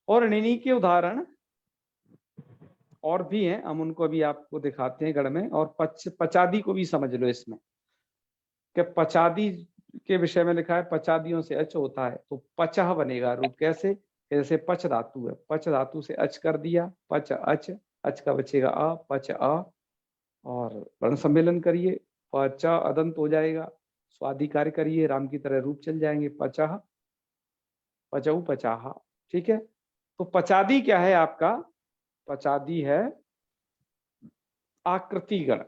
और ऋणी के उदाहरण और भी हैं, हम उनको भी आपको दिखाते हैं गढ़ में। और पचादी को भी समझ लो इसमें, कि पचादी के विषय में लिखा है पचादियों से अच होता है, तो पचह बनेगा रूप कैसे, जैसे पच धातु है, पच धातु से अच कर दिया, पच अच, अच का बचेगा अ, पच अ, और वर्ण सम्मेलन करिए, पच अदंत हो जाएगा, स्वादिकार करिए, राम की तरह रूप चल जाएंगे, पचह, पचऊ, पचाहा, ठीक है। तो पचादी क्या है आपका, पचादी है आकृतिगण,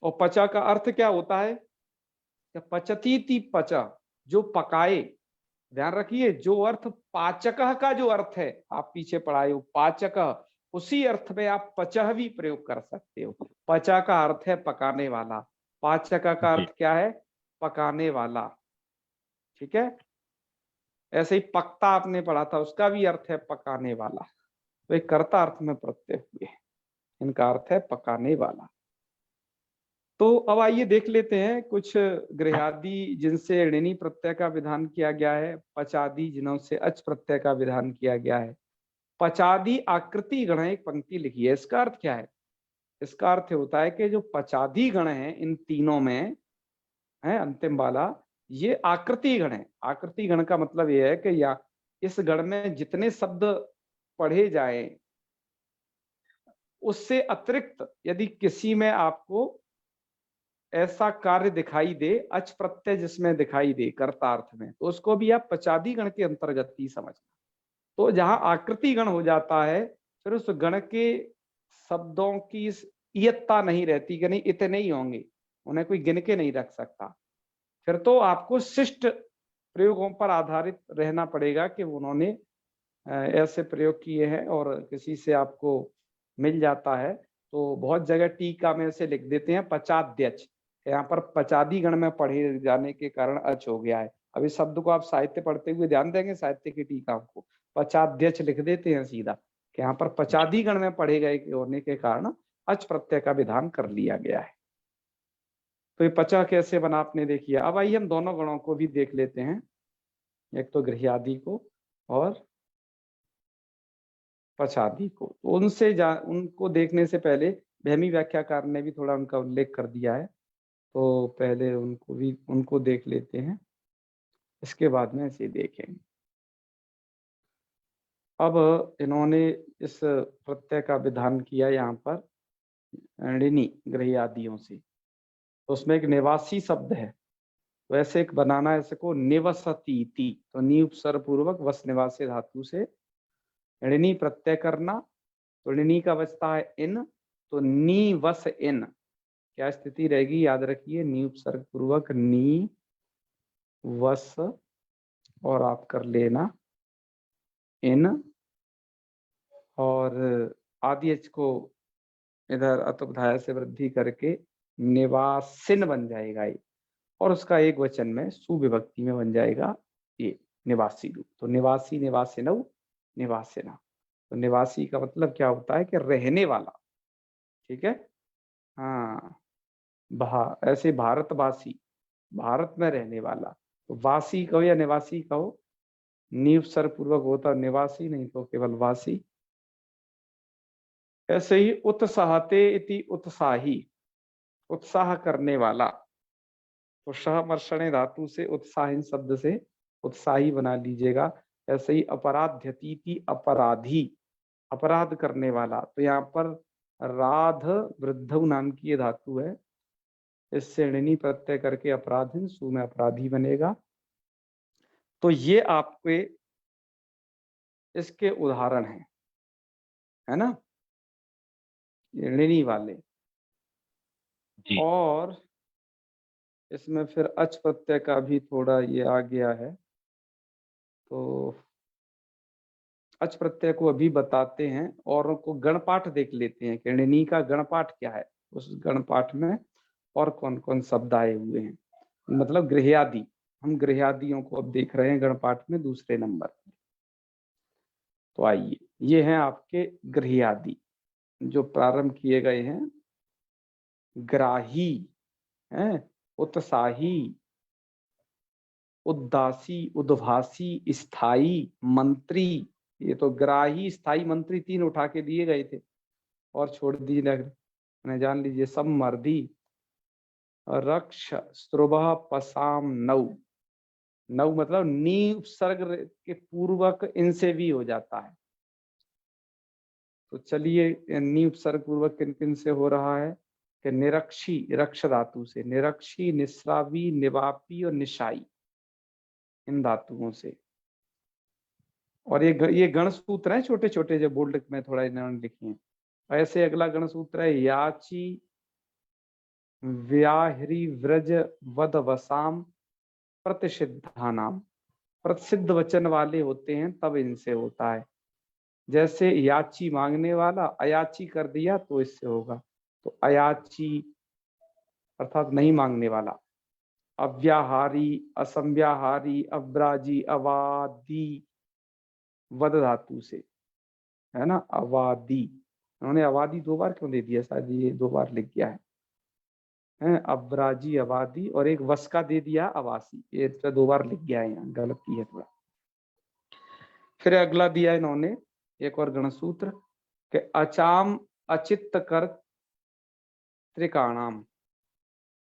और पचा का अर्थ क्या होता है, पचती पचा, जो पकाए, ध्यान रखिए, जो अर्थ पाचक का जो अर्थ है आप पीछे पढ़ाए हो पाचक, उसी अर्थ में आप पचह भी प्रयोग कर सकते हो। पचा का अर्थ है पकाने वाला, पाचक का अर्थ क्या है, पकाने वाला, ठीक है। ऐसे ही पकता आपने पढ़ा था, उसका भी अर्थ है पकाने वाला, तो एक कर्ता अर्थ में प्रत्यय हुए, इनका अर्थ है पकाने वाला। तो अब आइए देख लेते हैं कुछ गृहादि जिनसे ऋणी प्रत्यय का विधान किया गया है, पचादि जिनों से अच प्रत्यय का विधान किया गया है। पचादि आकृति गण एक पंक्ति लिखी है, इसका अर्थ क्या है, इसका अर्थ होता है कि जो पचादि गण है इन तीनों में है अंतिम वाला, ये आकृति गण है। आकृति गण का मतलब यह है कि या इस गण में जितने शब्द पढ़े जाए उससे अतिरिक्त यदि किसी में आपको ऐसा कार्य दिखाई दे, अच प्रत्यय जिसमें दिखाई दे कर्तार्थ में, तो उसको भी आप पचादी गण के अंतर्गत ही समझना। तो जहां आकृति गण हो जाता है, फिर उस गण के शब्दों की इयत्ता नहीं रहती कि नहीं इतने ही होंगे, उन्हें कोई गिन के नहीं रख सकता, फिर तो आपको शिष्ट प्रयोगों पर आधारित रहना पड़ेगा कि उन्होंने ऐसे प्रयोग किए हैं, और किसी से आपको मिल जाता है तो बहुत जगह टीका में से लिख देते हैं पचाद्यच, यहाँ पर पचादी गण में पढ़े जाने के कारण अच हो गया है। अब इस शब्द को आप साहित्य पढ़ते हुए ध्यान देंगे, साहित्य की टीका को पचाद्यच लिख देते हैं सीधा, कि यहाँ पर पचादी गण में पढ़े गए होने के कारण अच प्रत्यय का विधान कर लिया गया है। तो ये पचा कैसे बना आपने देखिए। अब आइए हम दोनों गणों को भी देख लेते हैं, एक तो गृह्यादि को और पचादी को। तो उनको देखने से पहले भैमी व्याख्याकार ने भी थोड़ा उनका उल्लेख कर दिया है, तो पहले उनको देख लेते हैं, इसके बाद में इसे देखेंगे। अब इन्होंने इस प्रत्यय का विधान किया यहाँ पर ऋणी गृह्यादियों से, तो उसमें एक निवासी शब्द है, वैसे एक बनाना है इसको निवसती, तो नी उपसर्ग पूर्वक वस निवासी धातु से ऋणी प्रत्यय करना, तो ऋणी का बचता है इन, तो नी वस इन, क्या स्थिति रहेगी याद रखिए, नी उपसर्ग पूर्वक नी वस, और आप कर लेना इन, और आदि एच को इधर अतुपधाया से वृद्धि करके निवासिन बन जाएगा ये, और उसका एक वचन में सुविभक्ति में बन जाएगा ये निवासी रूप। तो निवासी, निवासिनौ, निवासिना, तो निवासी का मतलब क्या होता है कि रहने वाला, ठीक है। हाँ, ऐसे भारतवासी, भारत में रहने वाला, तो वासी कहो या निवासी कहो, नी उपसर्ग पूर्वक होता निवासी, नहीं तो केवल वासी। ऐसे ही उत्साहते इति उत्साही, उत्साह करने वाला, तो सहमर्षणे धातु से उत्साहिन शब्द से उत्साही बना लीजिएगा। ऐसे ही अपराध्यतीति अपराधी, अपराध करने वाला, तो यहाँ पर राध वृद्धौ नाम की ये धातु है, इससे णिनी प्रत्यय करके अपराधिन, सु में अपराधी बनेगा। तो ये आपके इसके उदाहरण हैं, है ना, ये णिनी वाले। जी। और इसमें फिर अच प्रत्यय का भी थोड़ा ये आ गया है, तो अच प्रत्यय को अभी बताते हैं और उनको गणपाठ देख लेते हैं कि णिनी का गणपाठ क्या है, उस गणपाठ में और कौन कौन शब्द आए हुए हैं, मतलब गृह्यादि। हम गृह्यादियों को अब देख रहे हैं गणपाठ में दूसरे नंबर। तो आइए, ये हैं आपके गृह्यादि जो प्रारंभ किए गए हैं। ग्राही है, उत्साही, उदासी, उद्भासी, स्थाई, मंत्री। ये तो ग्राही, स्थाई, मंत्री तीन उठा के दिए गए थे और छोड़ दिए, मैंने जान लीजिए। सब मर्दी, रक्ष, स्त्रुभः, पसाम, नौ। नौ मतलब नी उपसर्ग के पूर्वक इनसे भी हो जाता है। तो चलिए, नी उपसर्ग पूर्वक किन किन से हो रहा है कि निरक्षी, रक्ष धातु से, निरक्षी, निस्रावी, निवापी और निशाई, इन धातुओं से। और ये गण सूत्र है छोटे छोटे, जो बोल्ड में थोड़ा इन्होंने लिखे हैं। ऐसे अगला गण सूत्र है याची, व्याहरी, व्रज, वद, वसाम, प्रतिषिद्धानाम। प्रसिद्ध वचन वाले होते हैं तब इनसे होता है। जैसे याची मांगने वाला, अयाची कर दिया तो इससे होगा। तो अयाची अर्थात नहीं मांगने वाला। अव्याहारी, असंव्याहारी, अब्राजी, अवादी, वद धातु से, है ना, अवादी। उन्होंने अवादी दो बार क्यों दे दिया, शायद ये दो बार लिख गया है, अब्राजी, अवादी, और एक वस का दे दिया अवासी, ये तो दो बार लिख गया है, यहाँ गलती है थोड़ा। फिर अगला दिया इन्होंने एक और गणसूत्र कि अचाम, अचित्त कर, त्रिकाणाम।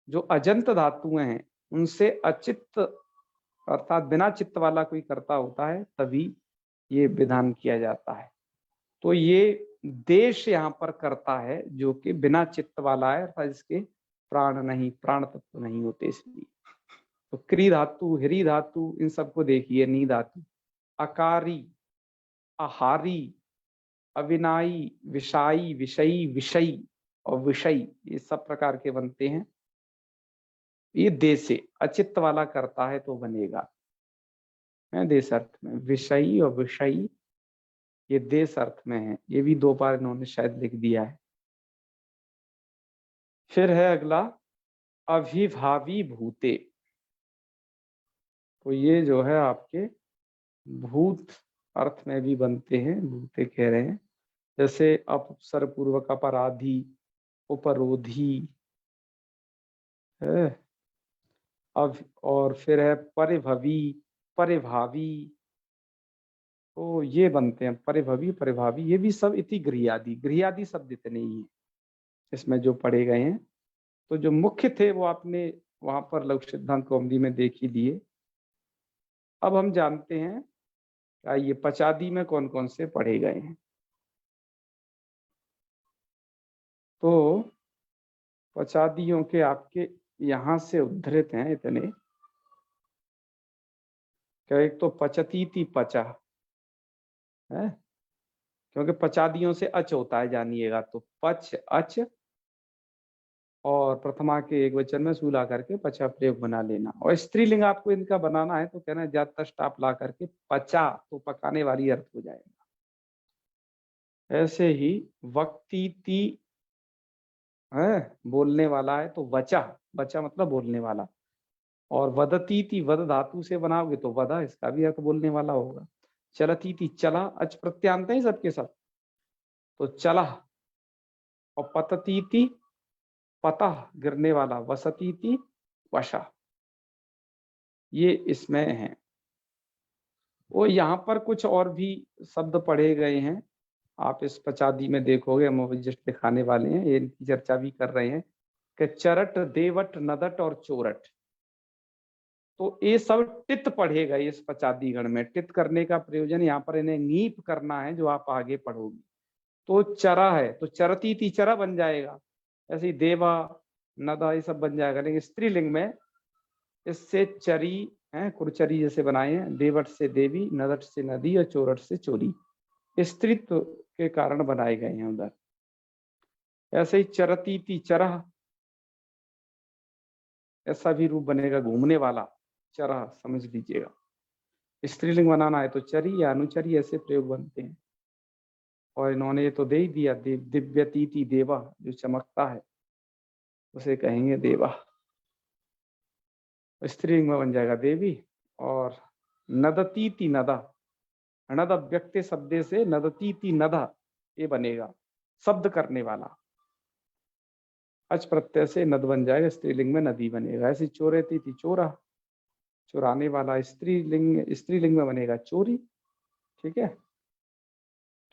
जो अजंत धातुएं हैं उनसे अचित्त अर्थात बिना चित्त वाला कोई कर्ता होता है तभी ये विधान किया जाता है। तो ये देश यहाँ पर करता है जो कि बिना चित्त वाला है, अर्थात इसके प्राण नहीं, प्राण तत्व नहीं होते इसलिए। तो क्री धातु, हिरी धातु, इन सबको देखिए। नी धातु, अकारी, आहारी, अविनायी, विषाई, विषयी, विषयी और विषयी, ये सब प्रकार के बनते हैं। ये देश से अचित्त वाला करता है तो बनेगा, है देश अर्थ में। विषयी और विषयी ये देश अर्थ में है, ये भी दो बार इन्होंने शायद लिख दिया है। फिर है अगला अभिभावी भूते। तो ये जो है आपके भूत अर्थ में भी बनते हैं, भूते कह रहे हैं। जैसे अपसर्ग पूर्वक अपराधी, उपरोधी है। अब और फिर है परिभवी, परिभावी, तो ये बनते हैं परिभवी, परिभावी। ये भी सब इति गृह्यादि, गृह्यादि शब्द इतने ही हैं इसमें जो पढ़े गए हैं। तो जो मुख्य थे वो आपने वहां पर लघु सिद्धांत कौमुदी में देख ही लिए। अब हम जानते हैं ये पचादी में कौन कौन से पढ़े गए हैं। तो पचादियों के आपके यहां से उद्धृत हैं इतने। क्या, एक तो पचतीति, पचा है, क्योंकि पचादियों से अच होता है जानिएगा। तो पच, अच, और प्रथमा के एक वचन में सू ला करके पचा प्रयोग बना लेना। और स्त्रीलिंग आपको इनका बनाना है तो कहना ज्यादा स्टाप ला करके पचा, तो पकाने वाली अर्थ हो जाएगा। ऐसे ही वक्तीति है, बोलने वाला है तो वचा, वचा मतलब बोलने वाला। और वदतीति, वद धातु से बनाओगे तो वदा, इसका भी अर्थ बोलने वाला होगा। चलतीति, चला, अच प्रत्यांत है सबके सब, तो चला। और पततीति, पता, गिरने वाला। वसतीति, वशा, ये इसमें है। वो यहाँ पर कुछ और भी शब्द पढ़े गए हैं, आप इस पचादी में देखोगे, हम जस्ट दिखाने वाले हैं, ये इनकी चर्चा भी कर रहे हैं कि चरट, देवट, नदट और चोरट, तो ये सब टित पढ़े गए इस पचादी गण में। टित करने का प्रयोजन यहाँ पर इन्हें नीप करना है, जो आप आगे पढ़ोगे। तो चरा है तो चरती थी चरा बन जाएगा, ऐसे ही देवा, नदा, ये सब बन जाएगा। लेकिन स्त्रीलिंग में इससे चरी है, कुरचरी जैसे बनाए हैं, देवट से देवी, नदट से नदी और चोरट से चोरी, स्त्रीत्व के कारण बनाए गए हैं उधर। ऐसे ही चरती थी चरह, ऐसा भी रूप बनेगा, घूमने वाला, चरह समझ लीजिएगा। स्त्रीलिंग बनाना है तो चरी या अनुचरी, ऐसे प्रयोग बनते हैं। और इन्होंने ये तो दे ही दिया, दिव्यतीति देवा, जो चमकता है उसे कहेंगे देवा, स्त्रीलिंग में बन जाएगा देवी। और नदतीति नदा, नद व्यक्ति शब्द से नदतीति नदा ये बनेगा, शब्द करने वाला, अच प्रत्यय से नद बन जाएगा, स्त्रीलिंग में नदी बनेगा। ऐसे चोरेती थी चोरा, चुराने वाला, स्त्रीलिंग में बनेगा चोरी। ठीक है,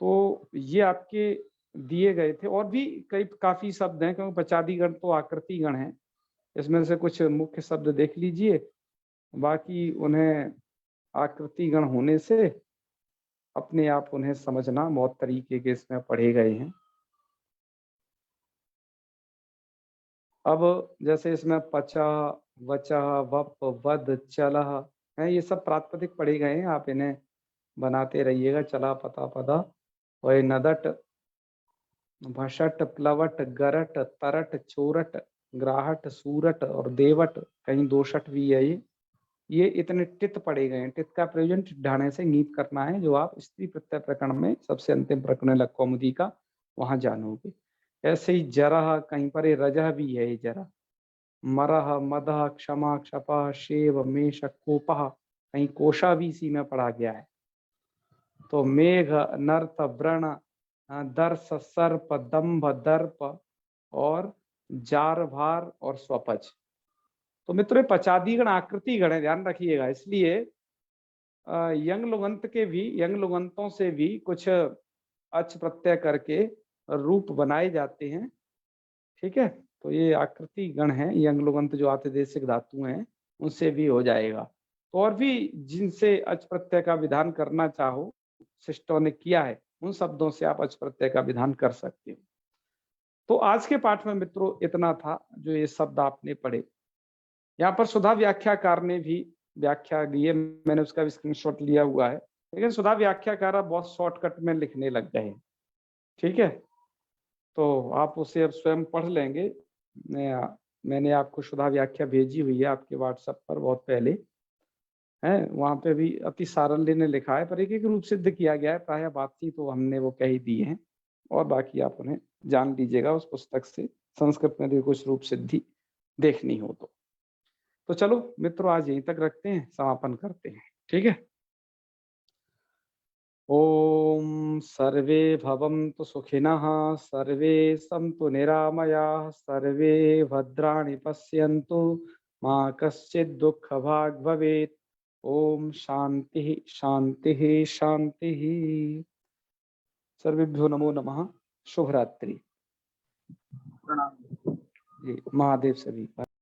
तो ये आपके दिए गए थे। और भी काफी शब्द हैं, क्योंकि पचादी गण तो आकृति गण है, इसमें से कुछ मुख्य शब्द देख लीजिए, बाकी उन्हें आकृति गण होने से अपने आप उन्हें समझना बहुत तरीके के इसमें पढ़े गए हैं। अब जैसे इसमें पचा, वचा, वप, वद, चलह है, ये सब प्रातिपदिक पढ़े गए हैं, आप इन्हें बनाते रहिएगा। चला, पता, पदा, और नदट, भषट, प्लवट, गरट, तरट, चोरट, ग्राहट, सूरट और देवट, कहीं दोषट भी है। ये इतने टित पढ़े गए हैं। टित का प्रयोजन ढाने से नीत करना है, जो आप स्त्री प्रत्यय प्रकरण में सबसे अंतिम प्रकरण लग कौमुदी का वहां जानोगे। ऐसे ही जरह, कहीं पर रजह भी है, ये जरा, मरह, मदह, क्षमा, क्षपा, शेव, मेष, कोपह, कहीं कोशा भी इसी में पढ़ा गया है। तो मेघ, नर्त, व्रण, दर्श, सर्प, दंभ, दर्प और जार, भार और स्वपच। तो मित्रों, पचादी गण आकृति गण है, ध्यान रखिएगा। इसलिए यंग लुगंत के भी, यंग लुगंतों से भी कुछ अच प्रत्यय करके रूप बनाए जाते हैं। ठीक है, तो ये आकृति गण है, यंग लुगंत जो आतिदेशिक धातु हैं उनसे भी हो जाएगा। तो और भी जिनसे अच प्रत्यय का विधान करना चाहो, शिष्टों ने किया है, उन शब्दों से आप अच प्रत्यय का विधान कर सकते हो। तो आज के पाठ में मित्रों इतना था, जो ये शब्द आपने पढ़े। यहाँ पर सुधा व्याख्याकार ने भी व्याख्या दी है, मैंने उसका भी स्क्रीनशॉट लिया हुआ है, लेकिन सुधा व्याख्याकार बहुत शॉर्टकट में लिखने लग गए हैं। ठीक है, तो आप उसे अब स्वयं पढ़ लेंगे। मैंने आपको सुधा व्याख्या भेजी हुई है आपके व्हाट्सएप पर बहुत पहले है, वहां पे भी अति सारल्य ने लिखा है, पर एक एक रूप सिद्ध किया गया है, प्रायः बात थी तो हमने वो कह ही दी है, और बाकी आप उन्हें जान लीजिएगा उस पुस्तक से, संस्कृत में भी कुछ रूप सिद्धि देखनी हो तो चलो मित्रों, आज यहीं तक रखते हैं, समापन करते हैं। ठीक है, ओम सर्वे भवन्तु सुखिनः, सर्वे सन्तु निरामयाः, सर्वे भद्राणि पश्यन्तु, मा कश्चित् दुःखभाग् भवेत्। ओम शांति शांति शांति। सर्वेभ्यो नमो नमः। शुभ रात्रि। जी, महादेव सभी।